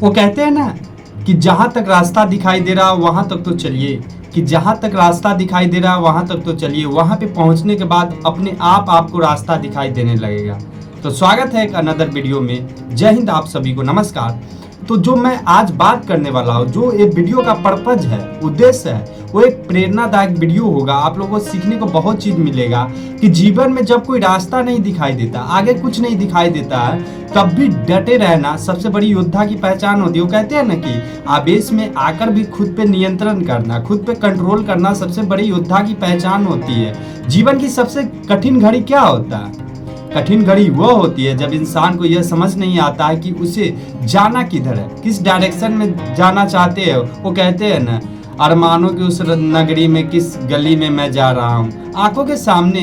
वो कहते हैं ना कि जहाँ तक रास्ता दिखाई दे रहा वहाँ तक तो चलिए, कि जहाँ तक रास्ता दिखाई दे रहा वहाँ तक तो चलिए, वहाँ पे पहुँचने के बाद अपने आप आपको रास्ता दिखाई देने लगेगा। तो स्वागत है एक अनदर वीडियो में। जय हिंद आप सभी को, नमस्कार। तो जो मैं आज बात करने वाला हूँ, जो ये वीडियो का पर्पज है, उद्देश्य है, वो एक प्रेरणादायक वीडियो होगा। आप लोगों को सीखने को बहुत चीज़ मिलेगा कि जीवन में जब कोई रास्ता नहीं दिखाई देता, आगे कुछ नहीं दिखाई देता है, तब भी डटे रहना सबसे बड़ी योद्धा की पहचान होती है। वो कहते हैं ना कि आवेश में आकर भी खुद पे नियंत्रण करना, खुद पे कंट्रोल करना सबसे बड़ी योद्धा की पहचान होती है। जीवन की सबसे कठिन घड़ी क्या होता है? कठिन घड़ी वो होती है जब इंसान को यह समझ नहीं आता है कि उसे जाना किधर है, किस डायरेक्शन में जाना चाहते हैं। वो कहते हैं ना, अरमानों की उस नगरी में किस गली में मैं जा रहा हूँ। आंखों के सामने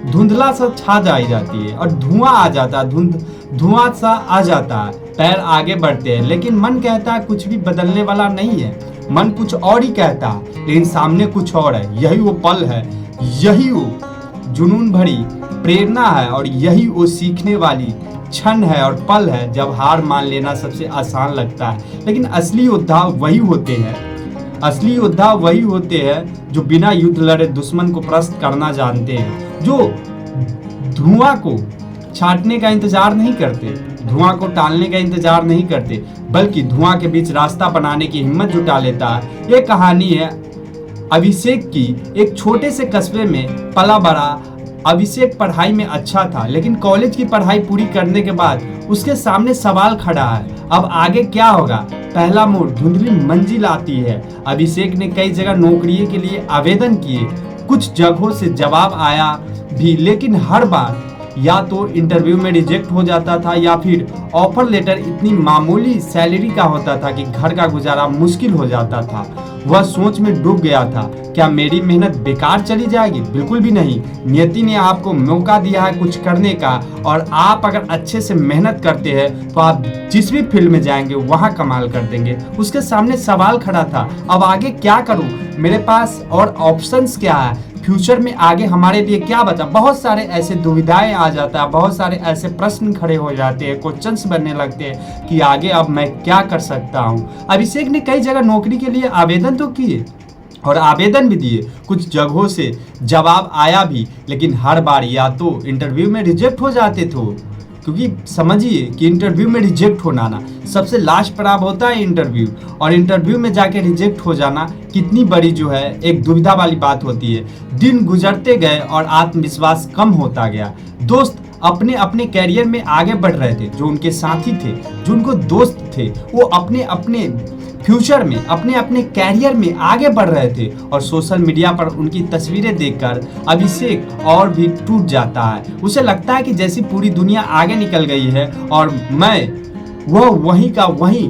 धुंधला सा छा जाती है और धुआं आ जाता है, धुआं सा आ जाता है। पैर आगे बढ़ते हैं लेकिन मन कहता है कुछ भी बदलने वाला नहीं है। मन कुछ और ही कहता है लेकिन सामने कुछ और है। यही वो पल है, यही वो जुनून भरी प्रेरणा है और यही वो सीखने वाली क्षण है और पल है जब हार मान लेना सबसे आसान लगता है। लेकिन असली योद्धा वही होते हैं, असली योद्धा वही होते हैं जो बिना युद्ध लड़े दुश्मन को परास्त करना जानते हैं, जो धुआं को छांटने का इंतजार नहीं करते, धुआं को टालने का इंतजार नहीं करते, बल्कि धुआं के बीच रास्ता बनाने की हिम्मत जुटा लेता है। ये कहानी है अभिषेक की। एक छोटे से कस्बे में पला बड़ा अभिषेक पढ़ाई में अच्छा था, लेकिन कॉलेज की पढ़ाई पूरी करने के बाद उसके सामने सवाल खड़ा है, अब आगे क्या होगा। पहला मोड़ धुंधली मंजिल आती है। अभिषेक ने कई जगह नौकरी के लिए आवेदन किए, कुछ जगहों से जवाब आया भी, लेकिन हर बार या तो इंटरव्यू में रिजेक्ट हो जाता था या फिर ऑफर लेटर इतनी मामूली सैलरी का होता था कि घर का गुजारा मुश्किल हो जाता था। वह सोच में डूब गया था, क्या मेरी मेहनत बेकार चली जाएगी? बिल्कुल भी नहीं। नियति ने आपको मौका दिया है कुछ करने का, और आप अगर अच्छे से मेहनत करते हैं तो आप जिस भी फील्ड में जाएंगे वहां कमाल कर देंगे। उसके सामने सवाल खड़ा था, अब आगे क्या करूं? मेरे पास और ऑप्शंस क्या है? फ्यूचर में आगे हमारे लिए क्या बचा? बहुत सारे ऐसे दुविधाएं आ जाता है, बहुत सारे ऐसे प्रश्न खड़े हो जाते हैं, क्वेश्चंस बनने लगते हैं कि आगे अब मैं क्या कर सकता हूं। अभिषेक ने कई जगह नौकरी के लिए आवेदन तो किए और आवेदन भी दिए, कुछ जगहों से जवाब आया भी, लेकिन हर बार या तो इंटरव्यू में रिजेक्ट हो जाते थे, क्योंकि समझिए कि इंटरव्यू में रिजेक्ट होना ना सबसे लास्ट पड़ाव होता है इंटरव्यू, और इंटरव्यू में जाके रिजेक्ट हो जाना कितनी बड़ी जो है एक दुविधा वाली बात होती है। दिन गुजरते गए और आत्मविश्वास कम होता गया। दोस्त अपने अपने कैरियर में आगे बढ़ रहे थे, जो उनके साथी थे, जो उनको दोस्त थे, वो अपने अपने फ्यूचर में, अपने अपने कैरियर में आगे बढ़ रहे थे, और सोशल मीडिया पर उनकी तस्वीरें देखकर अभिषेक और भी टूट जाता है। उसे लगता है कि जैसी पूरी दुनिया आगे निकल गई है और वह वहीं का वहीं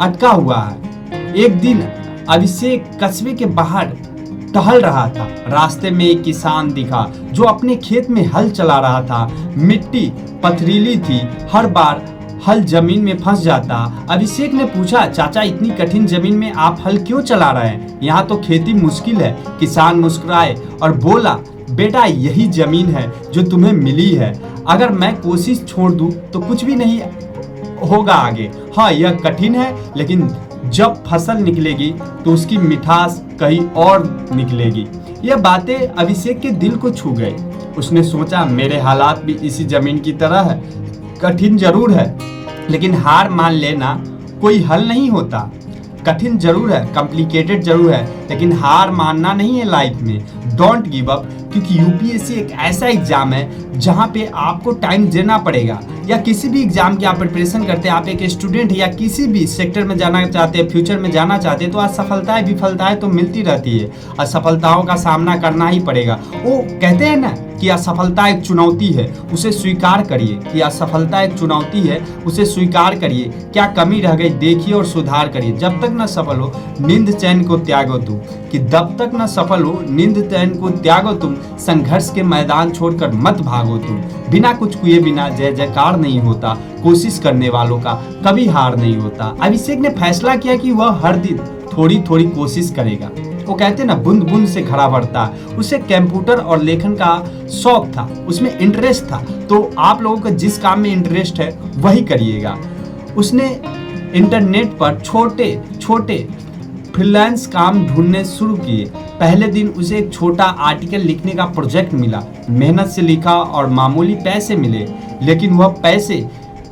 अटका हुआ है। एक दिन अभिषेक कस्बे के बाहर टहल रहा था। रास्ते में एक किसान दिखा जो अपने खेत में हल चला रहा था। मिट्टी पथरीली थी, हर बार हल जमीन में फंस जाता। अभिषेक ने पूछा, चाचा इतनी कठिन जमीन में आप हल क्यों चला रहे हैं? यहाँ तो खेती मुश्किल है। किसान मुस्कुराए और बोला, बेटा यही जमीन है जो तुम्हें मिली है। अगर मैं कोशिश छोड़ दूं तो कुछ भी नहीं होगा आगे। हाँ यह कठिन है, लेकिन जब फसल निकलेगी तो उसकी मिठास कहीं और निकलेगी। यह बातें अभिषेक के दिल को छू गई। उसने सोचा, मेरे हालात भी इसी जमीन की तरह है, कठिन जरूर है, लेकिन हार मान लेना कोई हल नहीं होता। कठिन जरूर है, कॉम्प्लिकेटेड जरूर है, लेकिन हार मानना नहीं है लाइफ में। डोंट गिव अप, क्योंकि यूपीएससी एक ऐसा एग्जाम है जहाँ पे आपको टाइम देना पड़ेगा। या किसी भी एग्जाम की आप प्रिपरेशन करते हैं, आप एक स्टूडेंट या किसी भी सेक्टर में जाना चाहते हैं, फ्यूचर में जाना चाहते हैं, तो असफलताएं विफलताएं तो मिलती रहती है। असफलताओं का सामना करना ही पड़ेगा। वो कहते हैं ना कि असफलता एक चुनौती है, उसे स्वीकार करिए। कि असफलता एक चुनौती है, उसे स्वीकार करिए। क्या कमी रह गई देखिए और सुधार करिए। जब तक न सफल हो नींद चैन को त्यागो तुम, कि जब तक न सफल हो नींद चैन को त्यागो तुम, संघर्ष के मैदान छोड़कर मत भागो तुम। बिना कुछ किए बिना जय जयकार नहीं होता, कोशिश करने वालों का कभी हार नहीं होता। अभिषेक ने फैसला किया कि वह हर दिन थोड़ी थोड़ी कोशिश करेगा। वो कहते हैं ना, बूंद बूंद से घड़ा भरता है। उसे कंप्यूटर और लेखन का शौक था, उसमें इंटरेस्ट था। तो आप लोगों का जिस काम में इंटरेस्ट है वही करिएगा। उसने इंटरनेट पर छोटे छोटे फ्रीलांस काम ढूंढने शुरू किए। पहले दिन उसे एक छोटा आर्टिकल लिखने का प्रोजेक्ट मिला। मेहनत से लिखा और मामूली पैसे मिले, लेकिन वह पैसे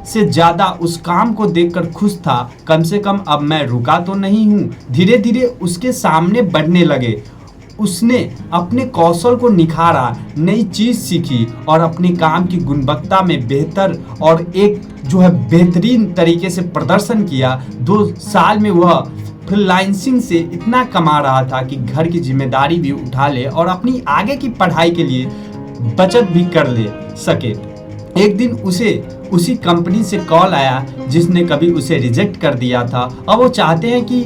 से ज़्यादा उस काम को देखकर खुश था। कम से कम अब मैं रुका तो नहीं हूँ। धीरे धीरे उसके सामने बढ़ने लगे। उसने अपने कौशल को निखारा, नई चीज़ सीखी और अपने काम की गुणवत्ता में बेहतर और एक बेहतरीन तरीके से प्रदर्शन किया। 2 साल में वह फ्रीलांसिंग से इतना कमा रहा था कि घर की जिम्मेदारी भी उठा ले और अपनी आगे की पढ़ाई के लिए बचत भी कर ले सके। एक दिन उसे उसी कंपनी से कॉल आया जिसने कभी उसे रिजेक्ट कर दिया था। अब वो चाहते हैं कि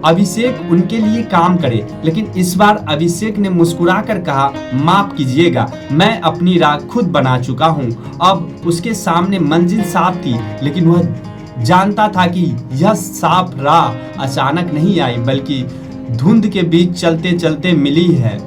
अभिषेक उनके लिए काम करे, लेकिन इस बार अभिषेक ने मुस्कुरा कर कहा, माफ कीजिएगा, मैं अपनी राह खुद बना चुका हूँ। अब उसके सामने मंजिल साफ थी, लेकिन वह जानता था कि यह साफ राह अचानक नहीं आई, बल्कि धुंध के बीच चलते चलते मिली है।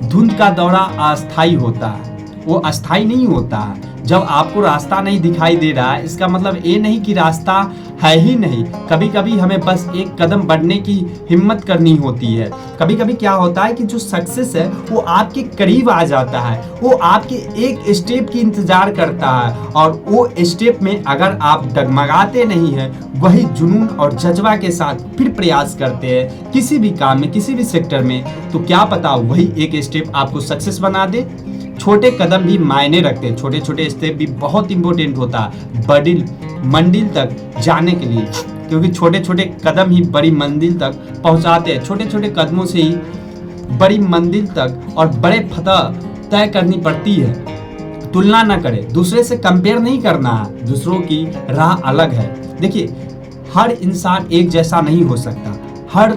धुंध का दौरा अस्थायी होता है, वो अस्थायी नहीं होता है। जब आपको रास्ता नहीं दिखाई दे रहा है, इसका मतलब ये नहीं कि रास्ता है ही नहीं। कभी कभी हमें बस एक कदम बढ़ने की हिम्मत करनी होती है। कभी कभी क्या होता है कि जो सक्सेस है वो आपके करीब आ जाता है, वो आपके एक स्टेप की इंतजार करता है, और वो स्टेप में अगर आप डगमगाते नहीं हैं, वही जुनून और जज्बा के साथ फिर प्रयास करते हैं किसी भी काम में, किसी भी सेक्टर में, तो क्या पता वही एक स्टेप आपको सक्सेस बना दे। छोटे कदम भी मायने रखते हैं, छोटे छोटे स्टेप भी बहुत इंपॉर्टेंट होता है बड़ी मंजिल तक जाने के लिए, क्योंकि छोटे छोटे कदम ही बड़ी मंजिल तक पहुंचाते हैं। छोटे छोटे कदमों से ही बड़ी मंजिल तक और बड़े फतह तय करनी पड़ती है। तुलना ना करें, दूसरे से कंपेयर नहीं करना है, दूसरों की राह अलग है। देखिए, हर इंसान एक जैसा नहीं हो सकता, हर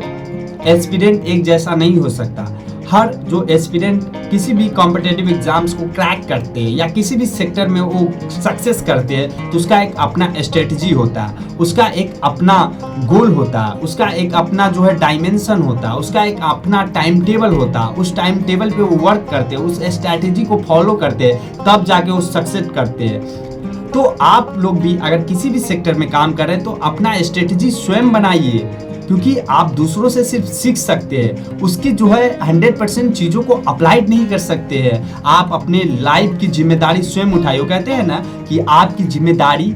एस्पिरेंट एक जैसा नहीं हो सकता। हर जो एस्पिरेंट किसी भी कॉम्पिटिटिव एग्जाम्स को क्रैक करते हैं या किसी भी सेक्टर में वो सक्सेस करते हैं, तो उसका एक अपना स्ट्रेटजी होता है, उसका एक अपना गोल होता है, उसका एक अपना डायमेंशन होता है, उसका एक अपना टाइम टेबल होता है। उस टाइम टेबल पे वो वर्क करते हैं, उस स्ट्रेटजी को फॉलो करते हैं, तब जाके वो सक्सेस करते हैं। तो आप लोग भी अगर किसी भी सेक्टर में काम कर रहे हैं, तो अपना स्ट्रेटजी स्वयं बनाइए, क्योंकि आप दूसरों से सिर्फ सीख सकते हैं, उसकी 100% चीज़ों को अप्लाइड नहीं कर सकते हैं। आप अपने लाइफ की जिम्मेदारी स्वयं उठाइए। वो कहते हैं ना कि आपकी जिम्मेदारी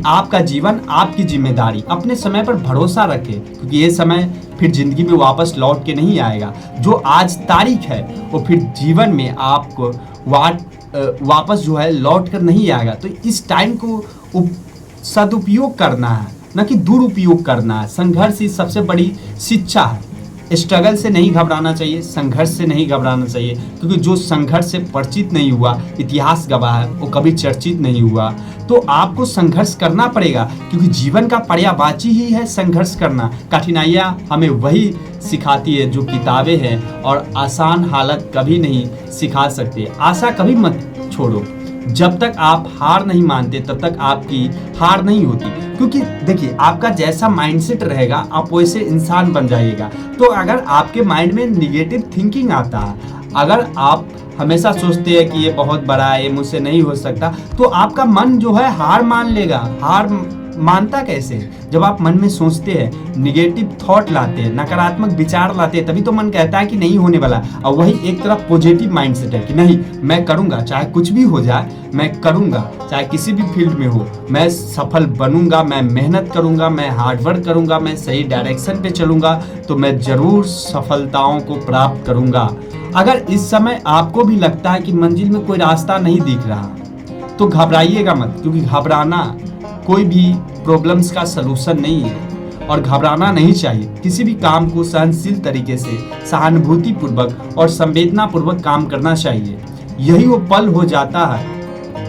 आपका जीवन आपकी जिम्मेदारी। अपने समय पर भरोसा रखें, क्योंकि ये समय फिर जिंदगी में वापस लौट के नहीं आएगा। जो आज तारीख है वो फिर जीवन में आपको वापस लौट कर नहीं आएगा। तो इस टाइम को सदुपयोग करना है, न कि दुरुपयोग करना है। संघर्ष ही सबसे बड़ी शिक्षा है। स्ट्रगल से नहीं घबराना चाहिए, संघर्ष से नहीं घबराना चाहिए, क्योंकि जो संघर्ष से परिचित नहीं हुआ, इतिहास गवाह है, वो कभी चर्चित नहीं हुआ। तो आपको संघर्ष करना पड़ेगा, क्योंकि जीवन का पर्यायवाची ही है संघर्ष करना। कठिनाइयाँ हमें वही सिखाती है जो किताबें हैं, और आसान हालत कभी नहीं सिखा सकते। आशा कभी मत छोड़ो, जब तक आप हार नहीं मानते तब तक आपकी हार नहीं होती। क्योंकि देखिए, आपका जैसा माइंडसेट रहेगा आप वैसे इंसान बन जाइएगा। तो अगर आपके माइंड में निगेटिव थिंकिंग आता है, अगर आप हमेशा सोचते हैं कि ये बहुत बड़ा है, ये मुझसे नहीं हो सकता, तो आपका मन हार मान लेगा। हार मानता कैसे? जब आप मन में सोचते हैं, निगेटिव थॉट लाते हैं, नकारात्मक विचार लाते हैं, तभी तो मन कहता है कि नहीं होने वाला। और वही एक तरफ पॉजिटिव माइंडसेट है कि नहीं, मैं करूंगा, चाहे कुछ भी हो जाए मैं करूंगा, चाहे किसी भी फील्ड में हो, मैं सफल बनूंगा, मैं मेहनत करूंगा, मैं हार्डवर्क करूंगा, मैं सही डायरेक्शन पे चलूंगा, तो मैं जरूर सफलताओं को प्राप्त करूंगा। अगर इस समय आपको भी लगता है कि मंजिल में कोई रास्ता नहीं दिख रहा, तो घबराइएगा मत, क्योंकि घबराना कोई भी प्रॉब्लम्स का सलूशन नहीं है, और घबराना नहीं चाहिए। किसी भी काम को सहनशील तरीके से, सहानुभूति पूर्वक और संवेदना पूर्वक काम करना चाहिए। यही वो पल हो जाता है,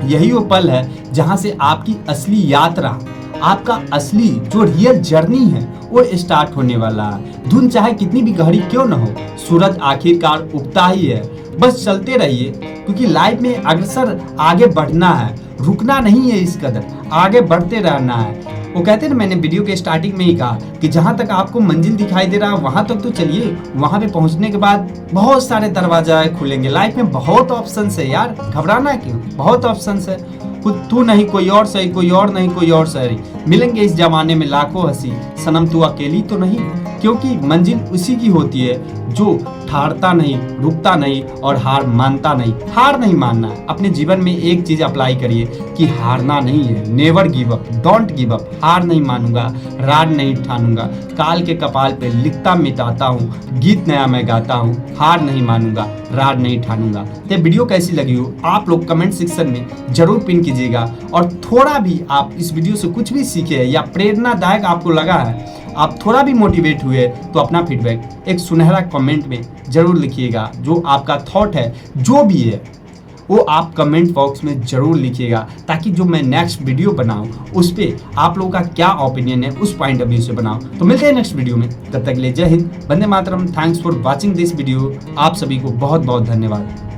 यही वो पल है जहां से आपकी असली यात्रा, आपका असली जो रियल जर्नी है वो स्टार्ट होने वाला है। धुन चाहे कितनी भी गहरी क्यों न हो, सूरज आखिरकार उगता ही है। बस चलते रहिए, क्योंकि लाइफ में अग्रसर आगे बढ़ना है, रुकना नहीं है, इस कदर आगे बढ़ते रहना है। वो कहते हैं ना, मैंने वीडियो के स्टार्टिंग में ही कहा कि जहाँ तक आपको मंजिल दिखाई दे रहा है वहाँ तक तो चलिए। वहाँ पे पहुँचने के बाद बहुत सारे दरवाजे खुलेंगे। लाइफ में बहुत ऑप्शंस है यार, घबराना क्यों? बहुत ऑप्शंस है। खुद तू नहीं कोई और सही, कोई और नहीं कोई और सही। मिलेंगे इस जमाने में लाखों हंसी, सनम तू अकेली तो नहीं, क्योंकि मंजिल उसी की होती है जो ठारता नहीं, रुकता नहीं और हार मानता नहीं। हार नहीं मानना है। अपने जीवन में एक चीज अप्लाई करिए कि हारना नहीं है। Never give up, don't give up. हार नहीं मानूंगा, राड नहीं ठानूंगा, काल के कपाल पे लिखता मिटाता हूँ, गीत नया मैं गाता हूँ, हार नहीं मानूंगा, राड नहीं ठानूंगा। तो वीडियो कैसी लगी हो आप लोग कमेंट सेक्शन में जरूर पिन कीजिएगा। और थोड़ा भी आप इस वीडियो से कुछ भी सीखे या प्रेरणादायक आपको लगा है, आप थोड़ा भी मोटिवेट हुए, तो अपना फीडबैक एक सुनहरा कमेंट में जरूर लिखिएगा। जो आपका थॉट है जो भी है वो आप कमेंट बॉक्स में जरूर लिखिएगा, ताकि जो मैं नेक्स्ट वीडियो बनाऊं उस पर आप लोगों का क्या ओपिनियन है उस पॉइंट ऑफ व्यू से बनाऊं। तो मिलते हैं नेक्स्ट वीडियो में, तब तक के लिए जय हिंद, वंदे मातरम। Thanks for watching this video. आप सभी को बहुत बहुत धन्यवाद।